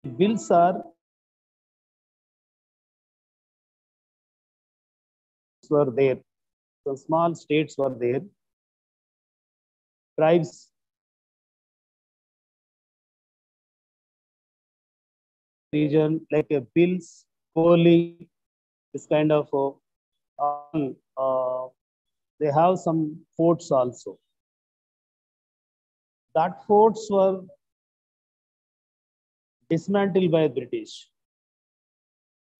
Bills are were there. So small states were there. Tribes region like a Bills, Kohli, this kind of all. They have some forts also. That forts were dismantled by British.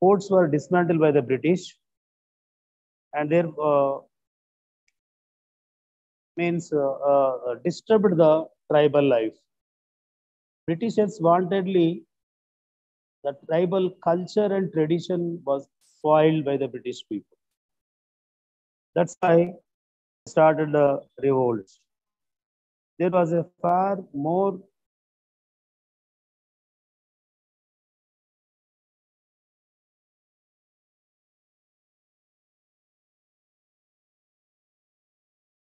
Forts were dismantled by the British, and their means disturbed the tribal life. Britishers wantedly the tribal culture and tradition was spoiled by the British people. That's why started the revolt. There was a far more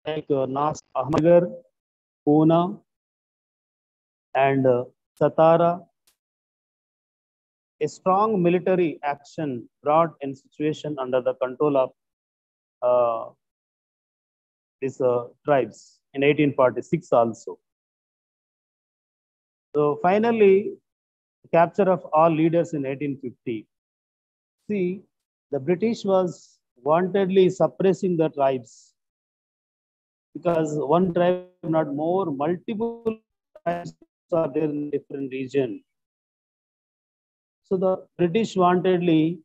like Ahmednagar, Pune, and Satara. A strong military action brought in situation under the control of uh, these tribes in 1846 also. So finally, capture of all leaders in 1850. See, the British was wantedly suppressing the tribes because one tribe, not more, multiple tribes are there in different region. So the British wantedly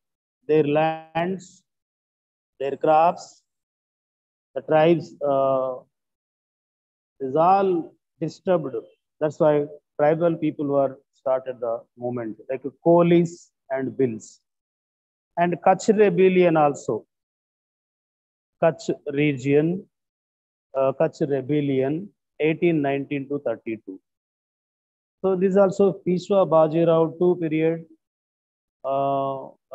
their lands, their crops, the tribes is all disturbed. That's why tribal people were started the movement, like Kohlis and Bills. And Kutch rebellion also. Kutch region, Kutch rebellion, 1819 to 32. So this is also Peshwa Bajirao II period.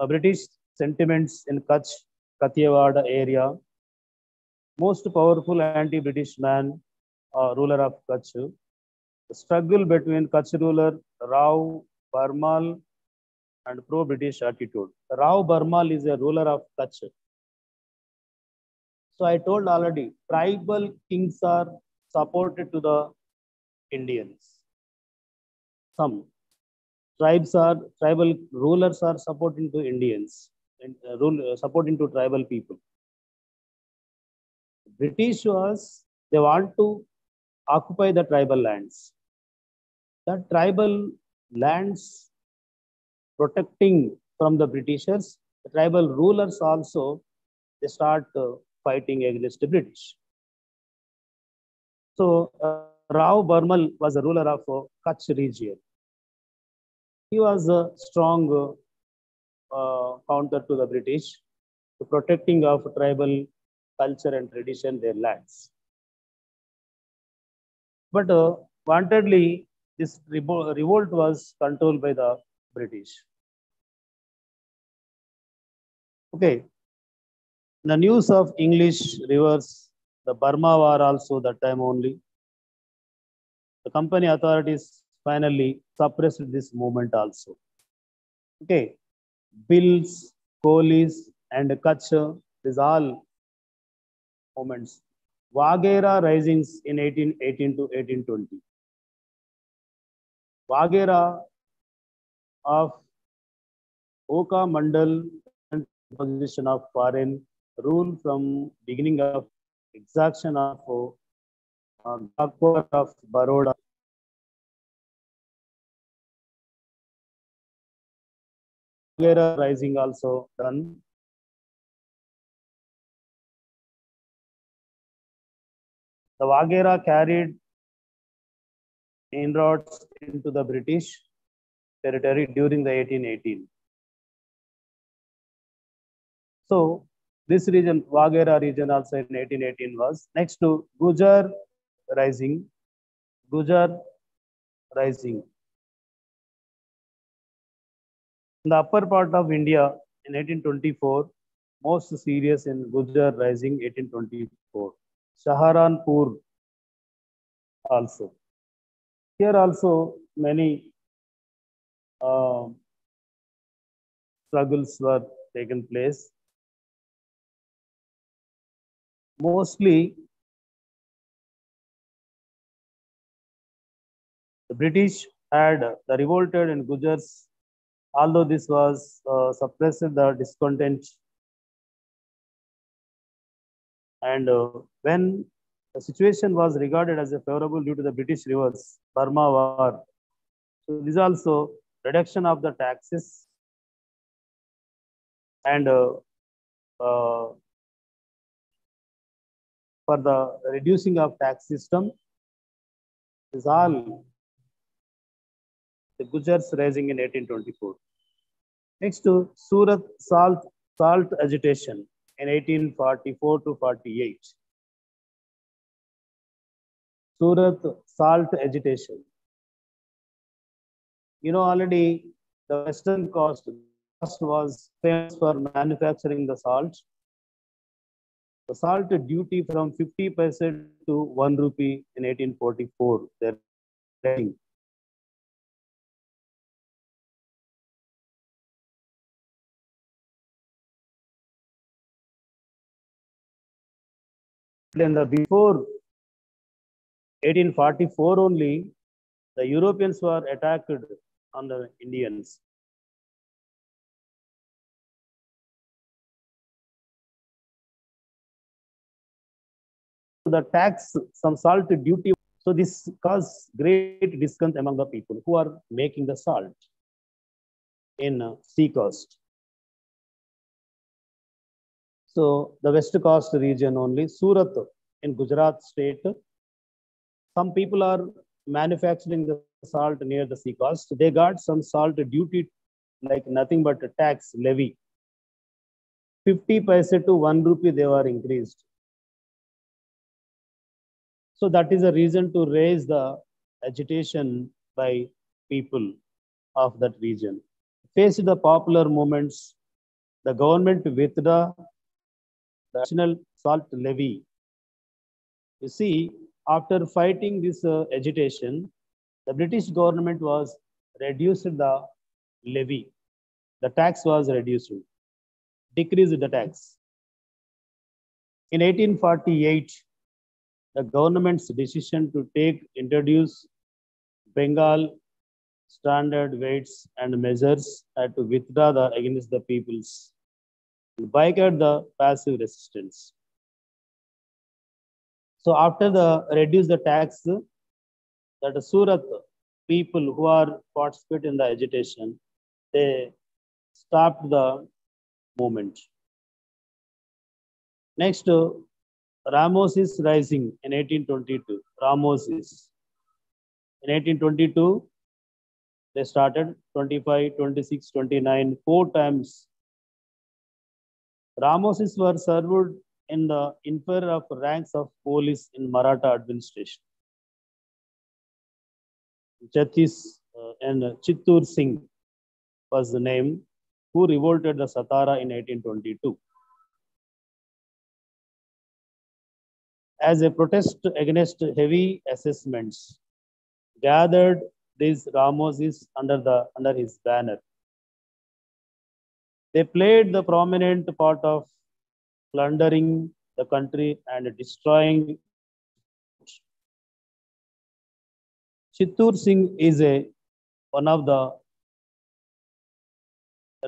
British sentiments in Kutch, Kathiawar area. Most powerful anti-British man, ruler of Kutch. The struggle between Kutch ruler Rao Barmal and pro-British attitude. Rao Barmal is a ruler of Kutch. So I told already, tribal kings are supported to the Indians. Some tribal rulers are supporting to Indians and supporting to tribal people. British was they want to occupy the tribal lands. The tribal lands protecting from the Britishers, the tribal rulers also they start fighting against the British. So Rao Barmal was a ruler of Kutch region. He was a strong counter to the British, to protecting of tribal culture and tradition, their lands. But wantedly, this revolt was controlled by the British. Okay, the news of English rivers, the Burma war also that time only. The company authorities finally suppressed this movement also. Okay, Bills, Kohlis, and Kutch, these all movements. Waghera risings in 1818 to 1820. Waghera of Oka Mandal position of foreign rule from beginning of exaction of Ghakwar of Baroda. Waghera rising also done. The Waghera carried inroads into the British territory during the 1818. So this region, Waghera region also in 1818 was. Next to Gujar rising, Gujar rising. In the upper part of India in 1824, most serious in Gujar rising 1824. Saharanpur also. Here also many uh, struggles were taken place. Mostly, the British had the revolted in Gujars, although this was suppressed the discontent. And when the situation was regarded as a favorable due to the British reverse Burma war, so this also reduction of the taxes and uh, for the reducing of tax system is all the Gujars rising in 1824. Next to Surat salt agitation in 1844 to 48. Surat salt agitation. You know already the Western coast was famous for manufacturing the salt. The salt duty from 50% to 1 rupee in 1844. They're raising. Then the before 1844 only, the Europeans were attacked on the Indians. The tax, some salt duty. So this caused great discontent among the people who are making the salt in sea coast. So the west coast region only, Surat in Gujarat state, some people are manufacturing the salt near the sea coast. They got some salt duty like nothing but a tax levy. 50 paise to 1 rupee they were increased. So that is a reason to raise the agitation by people of that region. Faced the popular movements, the government withdrew the additional salt levy. You see, after fighting this agitation, the British government was reduced the levy. The tax was reduced, decreased the tax. In 1848, the government's decision to introduce Bengal standard weights and measures had to withdraw against the peoples and boycott the passive resistance. So after the reduce the tax, that Surat people who are participate in the agitation, they stopped the movement. Next, Ramosis rising in 1822. Ramosis. In 1822, they started 25, 26, 29, 4 times. Ramosis were served in the inferior of ranks of police in Maratha administration. Jatis and Chittur Singh was the name who revolted the Satara in 1822. As a protest against heavy assessments, gathered these Ramosis under his banner. They played the prominent part of plundering the country and destroying. Chittur Singh is one of the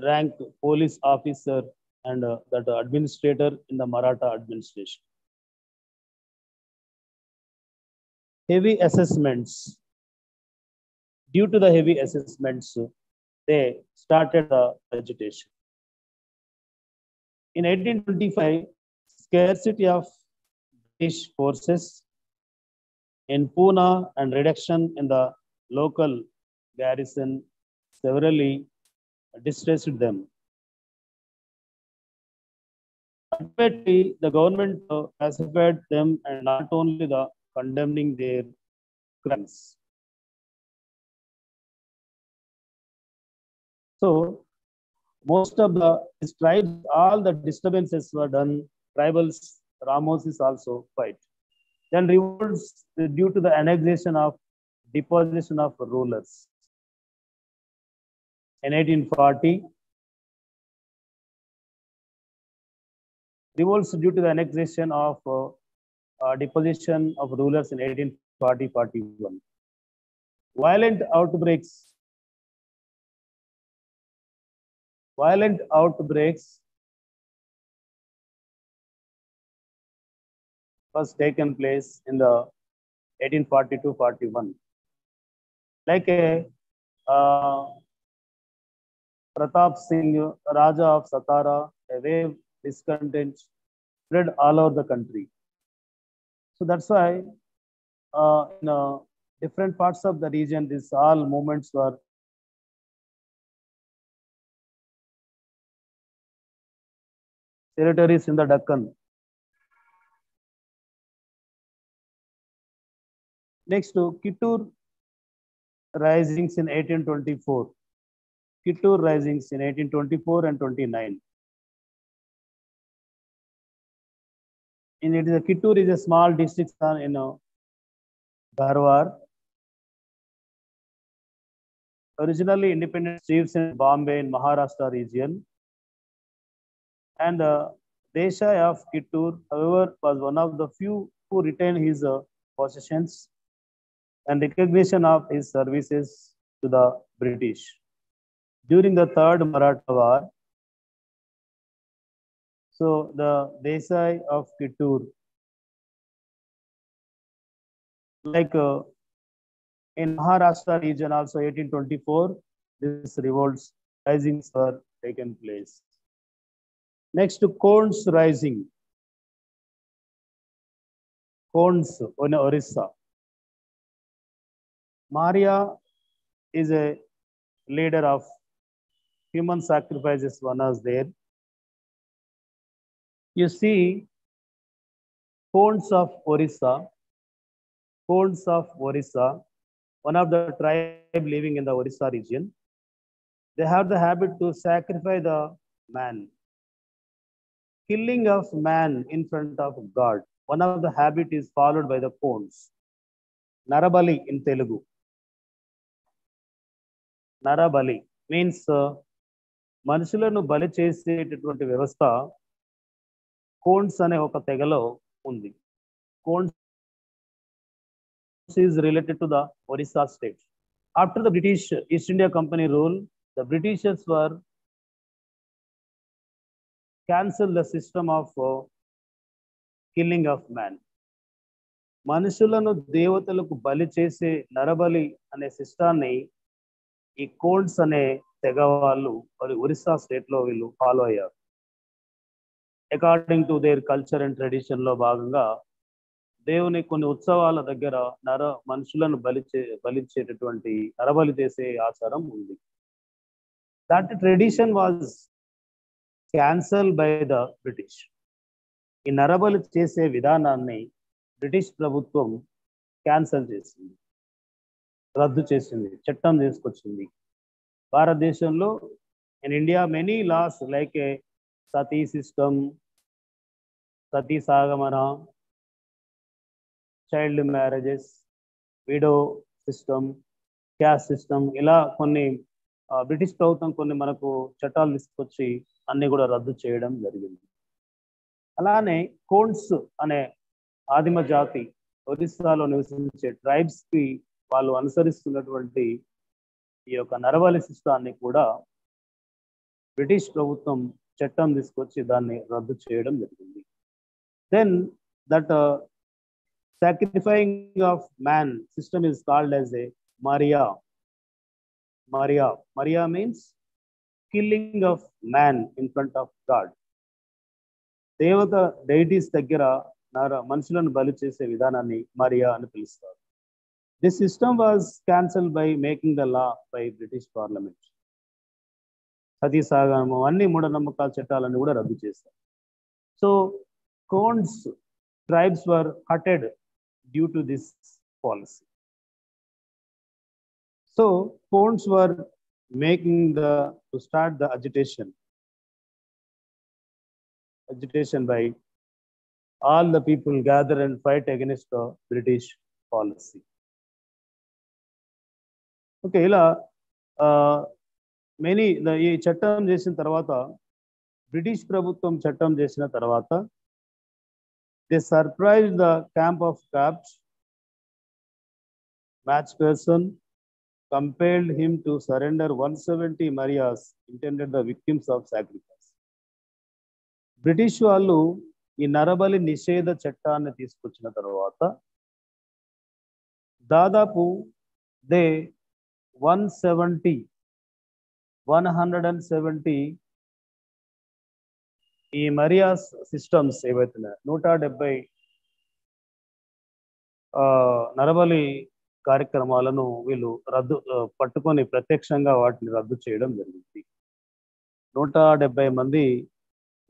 ranked police officer and that administrator in the Maratha administration. Heavy assessments. Due to the heavy assessments, they started the agitation. In 1825, scarcity of British forces in Pune and reduction in the local garrison severely distressed them. Ultimately, the government pacified them and not only the condemning their crimes. So most of the tribes, all the disturbances were done. Tribals, Ramosis also fight. Then revolts due to the annexation of deposition of rulers. In 1840, revolts due to the annexation of deposition of rulers in 1840-41. Violent outbreaks was taken place in the 1840-41. Like a Pratap Singh, Raja of Satara, a wave discontent spread all over the country. So that's why in different parts of the region, these all movements were territories in the Deccan. Next to Kittur risings in 1824. Kittur risings in 1824 and 29. In it is a Kittur is a small district in Dharwar. Originally independent chiefs in Bombay in Maharashtra region. And the Desai of Kittur, however, was one of the few who retained his possessions and recognition of his services to the British. During the Third Maratha War, so the Desai of Kittur, like in Maharashtra region also 1824, this revolts risings were taken place. Next to Kon's rising. Kon's in Orissa. Maria is a leader of human sacrifices one was there. You see Kon's of Orissa, one of the tribe living in the Orissa region. They have the habit to sacrifice the man. Killing of man in front of God. One of the habit is followed by the Kon's. Narabali in Telugu. Narabali means మనుషులను బలి చేసేటటువంటి వ్యవస్థ cones అనే ఒక తెగలో ఉంది. Cones is related to the Orissa state. After the British East India Company rule, the Britishers were cancelled the system of killing of man. మనుషులను దేవతలకు బలి చేసే నరబలి అనే సిస్టాన్ని ఈ కోన్స్ అనే తెగ వాళ్ళు ఒరిస్సా స్టేట్ లో వీళ్ళు ఫాలో అయ్యారు. According to their culture and tradition లో భాగంగా దేవుని కొన్ని ఉత్సవాల దగ్గర మనుషులను బలిచ్చేటటువంటి నరబలి చేసే ఆచారం ఉంది. That tradition was cancel by the British. ఈ నరబలి చేసే విధానాన్ని బ్రిటిష్ ప్రభుత్వం క్యాన్సల్ చేసింది, రద్దు చేసింది, చట్టం తీసుకొచ్చింది. భారతదేశంలో in India many laws like a sati system, sati sahagamana, child marriages, widow system, caste system, ఇలా కొన్ని బ్రిటిష్ ప్రభుత్వం కొన్ని మనకు చట్టాలు తీసుకొచ్చి అన్ని కూడా రద్దు చేయడం జరిగింది. అలానే కోన్స్ అనే ఆదిమ జాతి ఒరిస్సాలో నివసించే ట్రైబ్స్ కి వాళ్ళు అనుసరిస్తున్నటువంటి ఈ యొక్క నరబలి సిస్టాన్ని కూడా బ్రిటిష్ ప్రభుత్వం చట్టం తీసుకొచ్చి దాన్ని రద్దు చేయడం జరిగింది. Then that sacrificing of man system is called as a Maria. Maria means killing of man in front of God. దేవత డైటీస్ దగ్గర మనుషులను బలి చేసే విధానాన్ని మరియా అని పిలుస్తారు. This system was cancel by making the law by British parliament. Sati sahagamanam అన్ని మూఢనమ్మకాల చట్టాలన్నీ కూడా రద్దు చేశారు. So Konds tribes were hurted due to this policy. So Kones were making to start the agitation by all the people gather and fight against the British policy. Okay, ఇలా ఈ చట్టం చేసిన తర్వాత బ్రిటిష్ ప్రభుత్వం చట్టం చేసిన తర్వాత they surprise the camp of craft match person compelled him to surrender 170 Marias intended the victims of sacrifice. British వాళ్ళు ఈ నరబలి నిషేధ చట్టాన్ని తీసుకొచ్చిన తర్వాత దాదాపు దే 170 ఈ మరియాస్ సిస్టమ్స్ ఏవైతే 170 నరబలి కార్యక్రమాలను వీళ్ళు పట్టుకొని ప్రత్యక్షంగా వాటిని రద్దు చేయడం జరిగింది. 170 మంది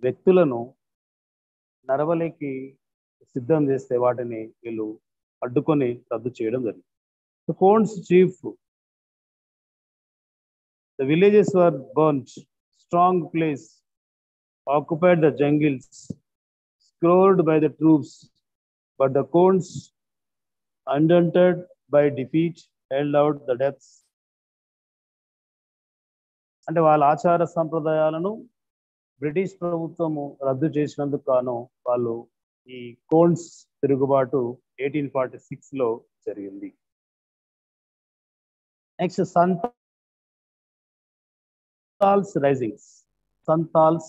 వ్యక్తులను నరబలికి సిద్ధం చేస్తే వాటిని వీళ్ళు అడ్డుకొని రద్దు చేయడం జరిగింది. Cones chief the villages were burned, strong place occupied the jungles, scoured by the troops, but the cones, undaunted by defeat, held out the depths. అంటే వాళ్ళ ఆచార సంప్రదాయాలను బ్రిటిష్ ప్రభుత్వము రద్దు చేసినందుకు గాను వాళ్ళు ఈ కోన్స్ తిరుగుబాటు 1846లో జరిగింది. Next సంతాల్స్ రైజింగ్స్. Santals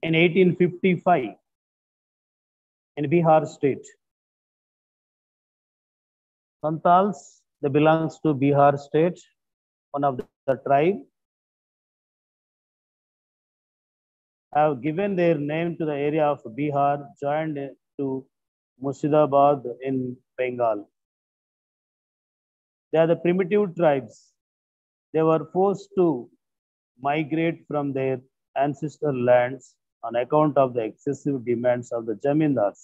in 1855 in Bihar state. Santals, they belongs to Bihar state, one of the tribe, have given their name to the area of Bihar, joined to Murshidabad in Bengal. They are the primitive tribes. They were forced to migrate from their ancestral lands on account of the excessive demands of the Jamindars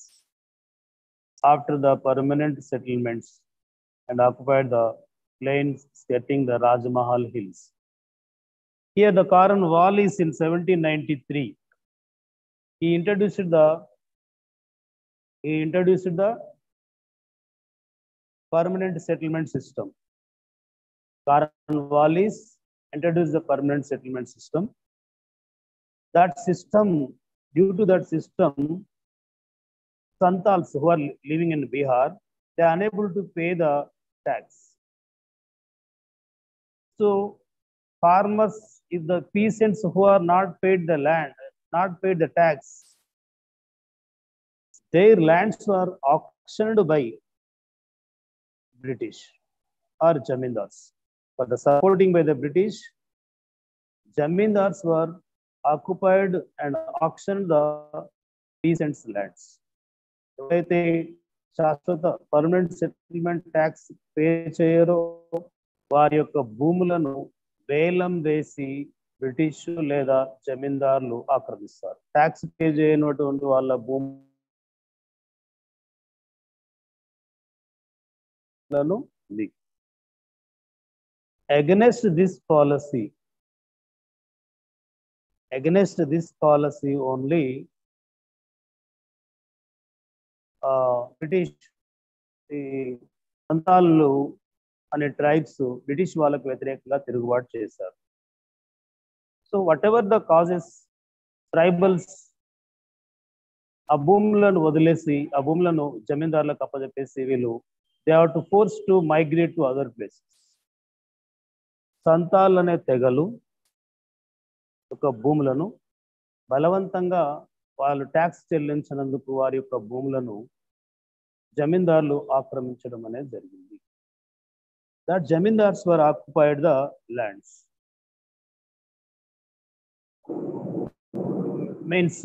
after the permanent settlements and occupied the plains skirting the Rajmahal hills. Here the Karan Wallis in 1793, he introduced the permanent settlement system. Karan Wallis introduced the permanent settlement system. That system, due to that system, Santals who are living in Bihar, they are unable to pay the tax. So farmers, if the peasants who are not paid the land, not paid the tax, their lands are auctioned by British or Jamindars. For the supporting by the British, Jamindars were occupied and auctioned the peasants' lands. ఎవరైతే శాశ్వత permanent settlement tax pay చేయరో వారి యొక్క భూములను వేలం వేసి British లేదా జమీందారులు ఆక్రమిస్తారు. Tax pay చేయనటువంటి వాళ్ళ భూములను against this policy only British ఈ సంతాలు అనే ట్రైబ్స్ బ్రిటిష్ వాళ్ళకు వ్యతిరేకంగా తిరుగుబాటు చేశారు. So what ever the causes, tribals ఆ భూములను వదిలేసి ఆ భూములను జమీందారులకు అప్పచెప్పేసి వీళ్ళు they have to force to migrate to other places. Santal అనే తెగలు యొక్క భూములను బలవంతంగా వాళ్ళు ట్యాక్స్ చెల్లించినందుకు వారి యొక్క భూములను జమీందారులు ఆక్రమించడం అనేది జరిగింది. That zamindars were occupied the lands. Means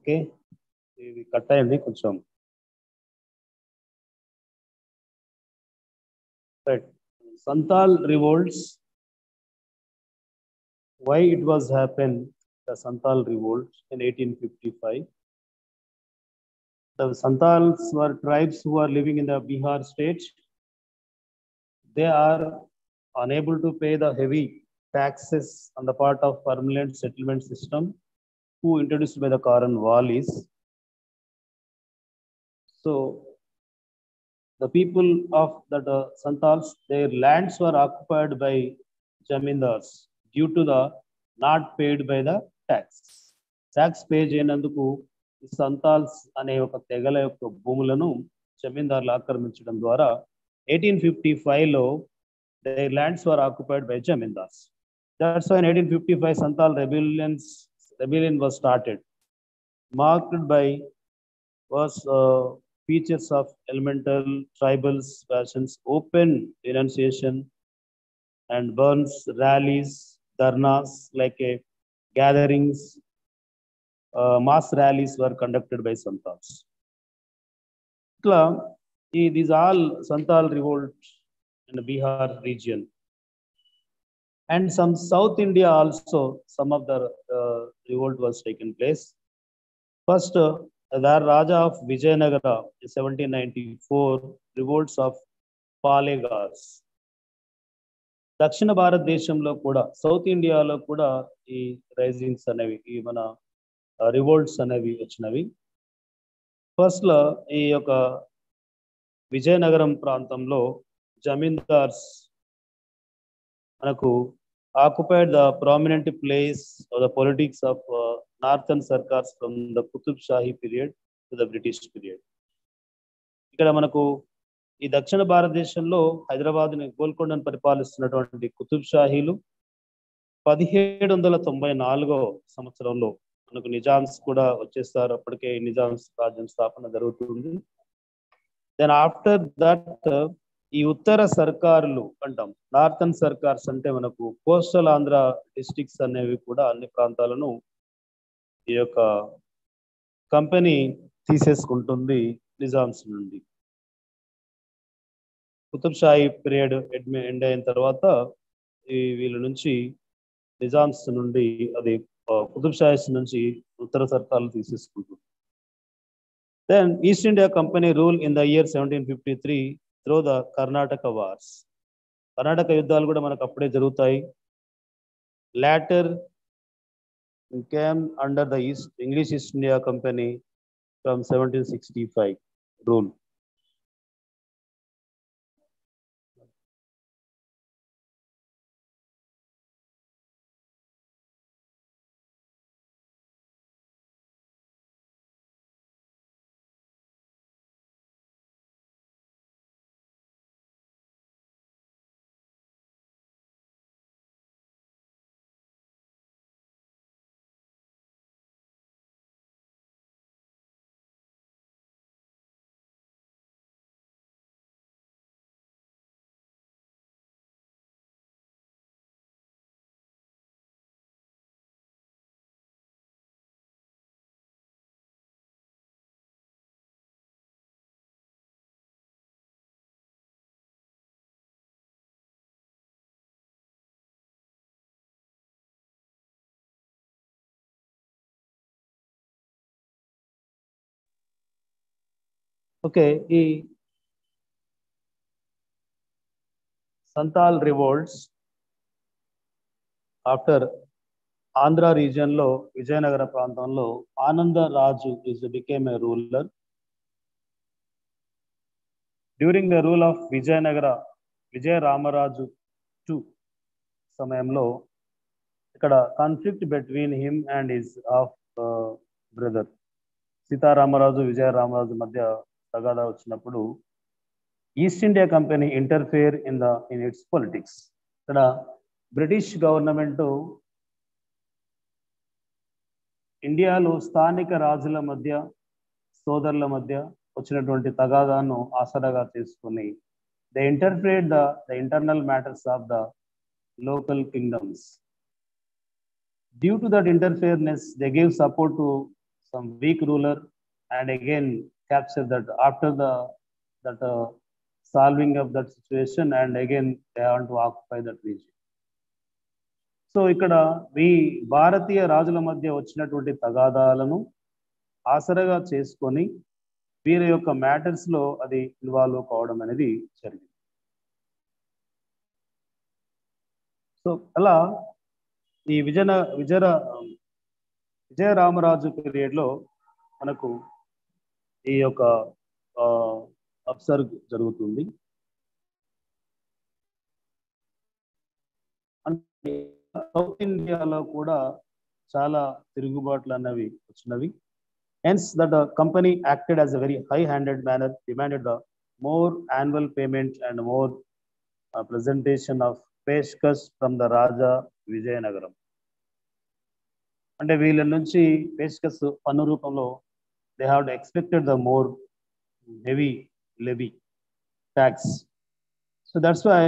okay, ఇది కట్ అయింది కొంచెం. Right. Santal revolts, why it was happened, the Santal revolt in 1855. The Santals were tribes who are living in the Bihar state. They are unable to pay the heavy taxes on the part of permanent settlement system who introduced by the Karan Walis. So the people of the Santals, their lands were occupied by Jamindars due to the not paid by the tax. Tax pay చేయనందుకు సంతాల్స్ అనే ఒక తెగల యొక్క భూములను జమీందారులు ఆక్రమించడం ద్వారా 1855లో their lands were occupied by Jamindars. That's why in 1855 Santal rebellion was started, marked by features of elemental tribal fashions, open denunciation, and burns, rallies, dharnas, like a gatherings, mass rallies were conducted by Santals. These all Santal revolt in the Bihar region. And some South India also, some of the revolt was taken place. First, the Raja of Vijayanagara in 1794, revolts of Palegars. దక్షిణ భారతదేశంలో కూడా, south ఇండియాలో కూడా ఈ రైజింగ్స్ అనేవి, ఈ మన revolts అనేవి వచ్చినవి. ఫస్ట్లో ఈ యొక్క విజయనగరం ప్రాంతంలో జమీందార్స్ మనకు occupied the prominent place of the politics of northern Sarkars from the Qutub Shahi period to the British period. ఇక్కడ మనకు ఈ దక్షిణ భారతదేశంలో హైదరాబాద్ని, గోల్కొండను పరిపాలిస్తున్నటువంటి కుతుబ్ షాహీలు 1794 సంవత్సరంలో మనకు నిజామ్స్ కూడా వచ్చేస్తారు. అప్పటికే నిజామ్స్ రాజ్యం స్థాపన జరుగుతుంది. దెన్ ఆఫ్టర్ దట్ ఈ ఉత్తర సర్కారులు అంటాం, నార్థన్ సర్కార్స్ అంటే మనకు కోస్టల్ ఆంధ్ర డిస్ట్రిక్ట్స్ అనేవి కూడా అన్ని ప్రాంతాలను ఈ యొక్క కంపెనీ తీసేసుకుంటుంది నిజామ్స్ నుండి. కుతుబ్ షాహీ పీరియడ్ ఎండ్ అయిన తర్వాత వీళ్ళ నుంచి నిజామ్స్ నుండి, అది కుతుబ్ షాహీస్ నుంచి ఉత్తర సర్కార్లు తీసేసుకుంటుంది. Then East India Company rule in the year 1753 through the Karnataka wars. Karnataka యుద్ధాలు కూడా మనకు అప్పుడే జరుగుతాయి. Later came under the English East India Company from 1765 rule. Okay, ఈ Santal revolts after Andhra region లో విజయనగర ప్రాంతంలో Anandaraju became a ruler. During the rule of Vijayanagara, Vijay Ramaraju II సమయంలో ఇక్కడ conflict between him and his brother Sitaramaraju, Vijaya Ramaraju మధ్య తగాదా వచ్చినప్పుడు East India Company interfere in its politics. ఇక్కడ British government ఇండియాలో స్థానిక రాజుల మధ్య, సోదరుల మధ్య వచ్చినటువంటి తగాదాను ఆసరాగా చేసుకుని they interfered the internal matters of the local kingdoms. Due to that interference, they gave support to some weak ruler, and again capture that after the that solving of that situation, and again they want to occupy that region. So ఇక్కడ ఈ భారతీయ రాజుల మధ్య వచ్చినటువంటి తగాదాలను ఆసరగా చేసుకొని వీరి యొక్క matters లో అది ఇన్వాల్వ్ కావడం అనేది జరిగింది. సో అలా ఈ విజయరామరాజు పీరియడ్ లో మనకు ఈ యొక్క అబ్సర్వ్ జరుగుతుంది. అంటే సౌత్ ఇండియాలో కూడా చాలా తిరుగుబాట్లు అన్నవి వచ్చినవి. Hence, that the company acted as a very high-handed manner, demanded the more annual payment and more presentation of peshkas from the Raja Vijayanagaram. అంటే వీళ్ళ నుంచి పేష్కస్ పన్ను రూపంలో they have expected the more heavy levy tax. So that's why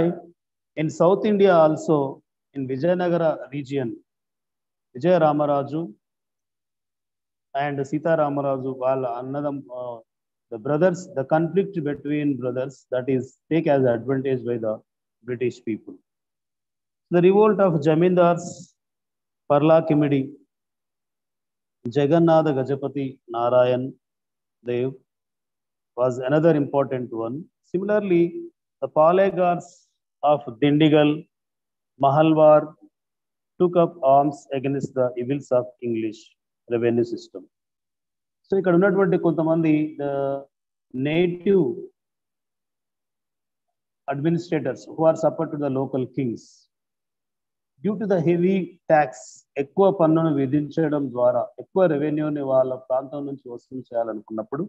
in South India also, in Vijayanagara region, Vijaya Ramaraju and Sita Ramaraju, while another the brothers, the conflict between brothers, that is take as advantage by the British people. The revolt of Jamindars, Parla Kimidi, Jagannatha Gajapati Narayan Dev was another important one. Similarly, the Palegars of Dindigal, Mahalwar took up arms against the evils of English revenue system. So ఇక్కడ ఉన్నటువంటి కొంతమంది native administrators who are support to the local kings, due to the heavy tax, ఎక్కువ పన్నును విధించడం ద్వారా ఎక్కువ రెవెన్యూని వాళ్ళ ప్రాంతం నుంచి వసూలు చేయాలనుకున్నప్పుడు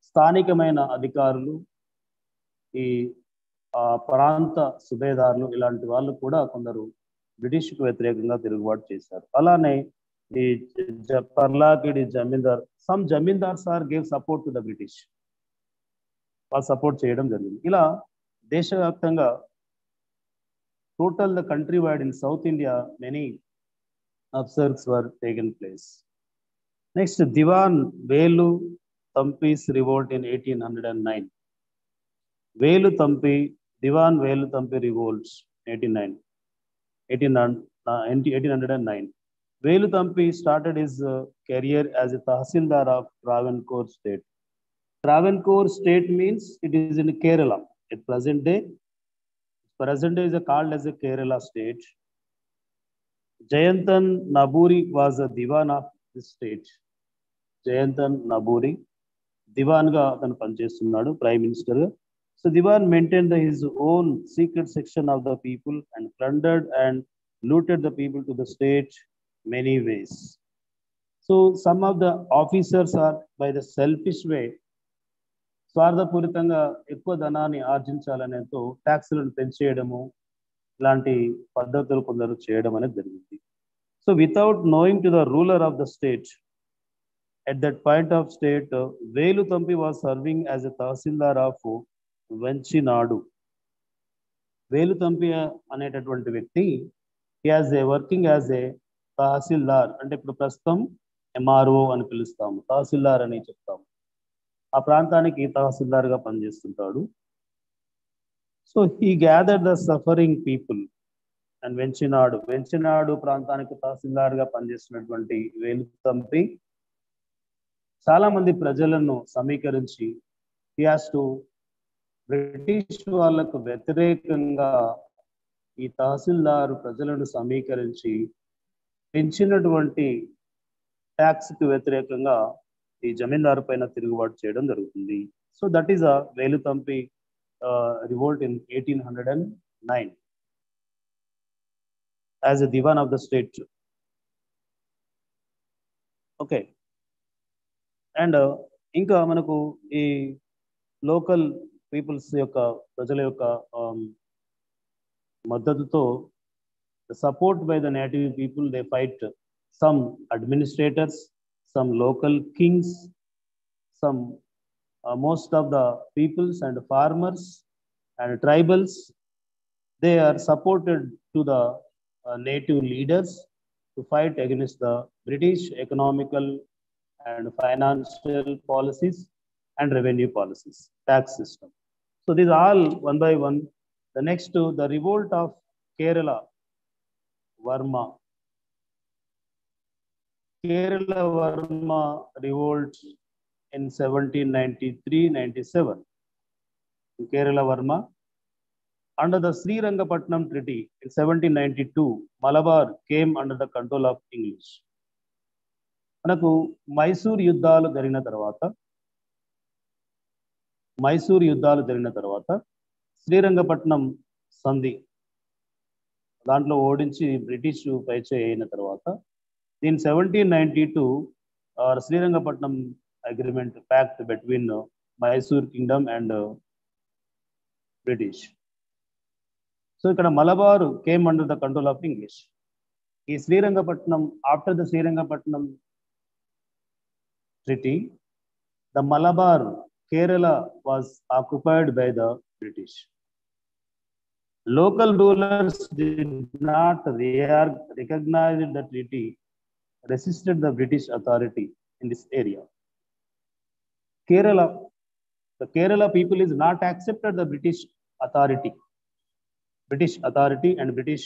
స్థానికమైన అధికారులు, ఈ ప్రాంత సుబేదారులు ఇలాంటి వాళ్ళు కూడా కొందరు బ్రిటిష్కు వ్యతిరేకంగా తిరుగుబాటు చేశారు. అలానే ఈ Parlakimedi zamindar, some zamindars are gave support to the British, వాళ్ళు సపోర్ట్ చేయడం జరిగింది. ఇలా దేశవ్యాప్తంగా total the country wide in South India many observes were taken place. Next Dewan Velu Thampi's revolt in 1809. Velu Thampi, Dewan Velu Thampi revolts 1809. Velu Thampi started his career as a Tahsildar of Travancore state. Travancore state means it is in Kerala. At present day is called as a Kerala state. Jayantan Naburi was a Diwan of this state. Jayantan Naburi, Diwan ga atanu panchestunnadu, Prime Minister. So Diwan maintained his own secret section of the people and plundered and looted the people to the state many ways. So some of the officers are by the selfish way, స్వార్థపూరితంగా ఎక్కువ ధనాన్ని ఆర్జించాలనేతో ట్యాక్సులను పెంచేయడము, ఇలాంటి పద్ధతులు కొందరు చేయడం అనేది జరిగింది. So without knowing to the ruler of the state, at that point of state, Velu Thampi was serving as a Tahsildar of Venchinadu. Velu Thampi అనేటటువంటి వ్యక్తి వర్కింగ్ యాజ్ ఏ తహసీల్దార్, అంటే ఇప్పుడు ప్రస్తుతం ఎంఆర్ఓ అని పిలుస్తాము, తహసీల్దార్ అని చెప్తాము. ఆ ప్రాంతానికి తహసీల్దార్గా పనిచేస్తుంటాడు. So he gathered the suffering people and Venchinadu ప్రాంతానికి తహసీల్దార్గా పనిచేస్తున్నటువంటి వేలు తంపి చాలా మంది ప్రజలను సమీకరించి హీ హాస్ టు బ్రిటిష్ వాళ్ళకు వ్యతిరేకంగా ఈ తహసీల్దారు ప్రజలను సమీకరించి పెంచినటువంటి ట్యాక్స్కి వ్యతిరేకంగా ఈ జమీందారు పైన తిరుగుబాటు చేయడం జరుగుతుంది. So that is a Velu Thampi revolt in 1809 as a dewan of the state. Okay, and ఇంకా మనకు ఈ లోకల్ పీపుల్స్ యొక్క ప్రజల యొక్క మద్దతుతో support by the native people, they fight some administrators, some local kings, some most of the peoples and farmers and tribals, they are supported to the native leaders to fight against the British economical and financial policies and revenue policies, tax system. So these all one by one. The next to the revolt of Kerala, Varma. Kerala Varma revolt in 1793-97. Kerala Varma. Under the Srirangapatnam Treaty in 1792, Malabar came under the control of English. మనకు మైసూర్ యుద్ధాలు జరిగిన తర్వాత శ్రీరంగపట్నం సంధి దాంట్లో ఓడించి British పైచేయి అయిన తర్వాత in 1792 Srirangapatnam agreement pact between Mysore kingdom and British. So ఇక్కడ Malabar came under the control of English. ఈ Srirangapatnam, after the Srirangapatnam treaty, the Malabar, Kerala was occupied by the British. Local rulers did not recognize the treaty, resisted the British authority in this area. Kerala, the Kerala people is not accepted the British authority and British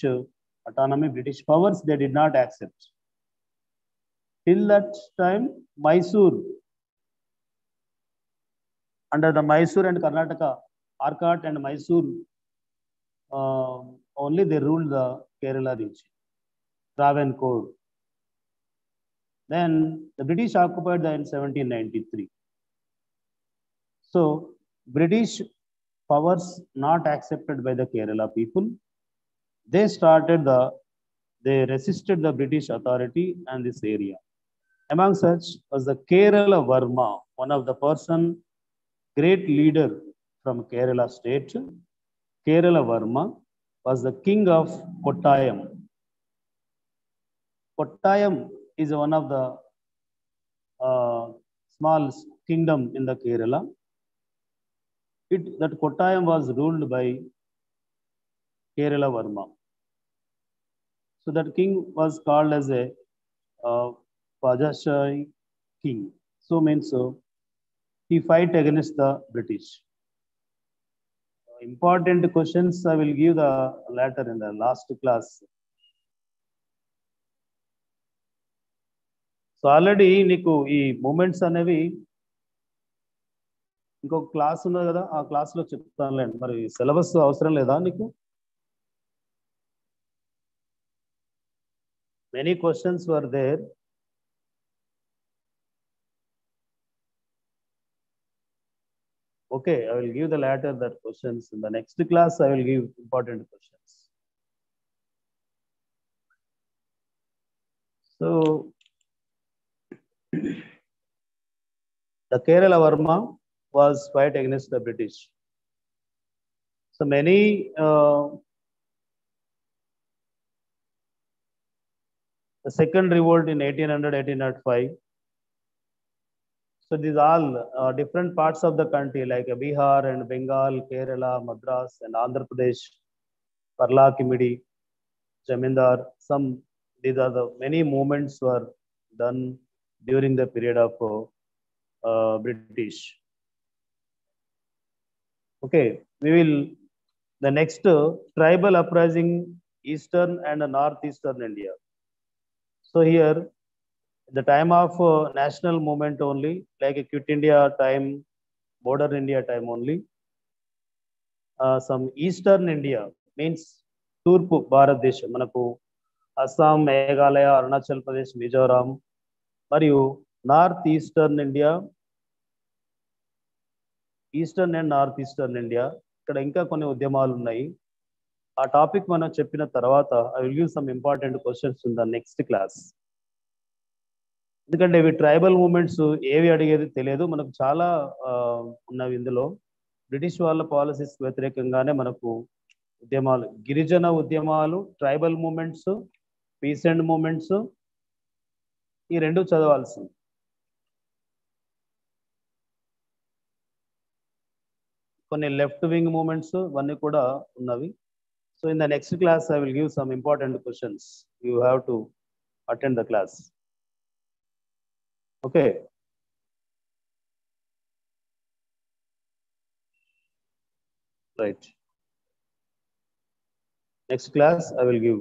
autonomy, British powers, they did not accept. Till that time, Mysore, under the Mysore and Karnataka, Arcot and Mysore, only they ruled the Kerala region, Travancore. Then the British occupied in 1793. So British powers not accepted by the Kerala people. They resisted the British authority and this area. Among such was the Kerala Varma, one of the great leader from Kerala state. Kerala Varma was the king of Kottayam. Kottayam is one of the small kingdom in the Kerala. That Kottayam was ruled by Kerala Varma. So that king was called as a Pajashai king. So means he fight against the British. Important questions I will give the later in the last class. So already నీకు ఈ moments అనేవి ఇంకొక class ఉన్నది కదా, ఆ క్లాస్లో చెప్తానులేండి. మరి syllabus అవసరం లేదా నీకు? Many questions were there. Okay, I will give the latter that questions. In the next class, I will give important questions. So, the Kerala Varma was fight against the British. So many the second revolt in 1800-1805. So these all different parts of the country like Bihar and Bengal, Kerala, Madras and Andhra Pradesh, Parla Kimidi, Jamindar. These are the many movements were done during the period of British. Okay, the next tribal uprising, Eastern and Northeastern India. So here, the time of national movement only, like a Quit India time, Border India time only. Some Eastern India means Turpu Bharat Desha, Manaku, Assam, Meghalaya, Arunachal Pradesh, Mizoram, Mariyu, Northeastern India, Eastern and Northeastern India. ఇక్కడ ఇంకా కొన్ని ఉద్యమాలు ఉన్నాయి. ఆ topic మనం చెప్పిన తర్వాత I will give some important questions in the next class. ఎందుకంటే ఇవి ట్రైబల్ మూమెంట్స్ ఏవి అడిగేది తెలియదు, మనకు చాలా ఉన్నవి ఇందులో. బ్రిటిష్ వాళ్ళ పాలసీస్ వ్యతిరేకంగానే మనకు ఉద్యమాలు, గిరిజన ఉద్యమాలు, ట్రైబల్ మూమెంట్స్, పీసెంట్ మూమెంట్స్, ఈ రెండు చదవాల్సింది. కొన్ని లెఫ్ట్ వింగ్ మూమెంట్స్ ఇవన్నీ కూడా ఉన్నవి. So in the next class I will give some important questions. You have to attend the class. Okay. Right. Next class, I will give.